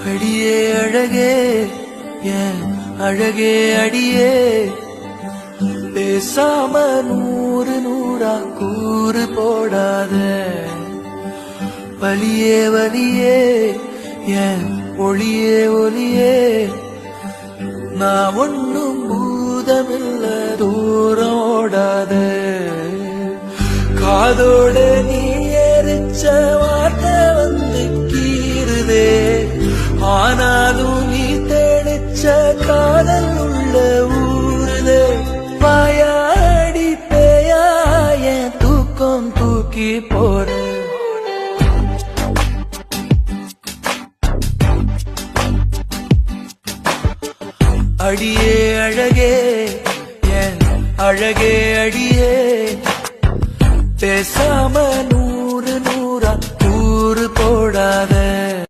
அடியே அழகே ஏன் அழகே அடியே பேசாம நூறு நூறா கூறு போடாத வலியே வலியே ஏன் ஒளியே ஒளியே நான் ஒன்னும் பூதமில்ல தூரம் ஓடாத காதோட நீ எரிச்ச வார்த்தை வந்து கீறுதே ஆனாலும் நீ தெளிச்ச காதல் உள்ள ஊருதே பாயாடி பேயா என் தூக்கம் தூக்கி போற அடியே அழகே என் அழகே அடியே பேசாம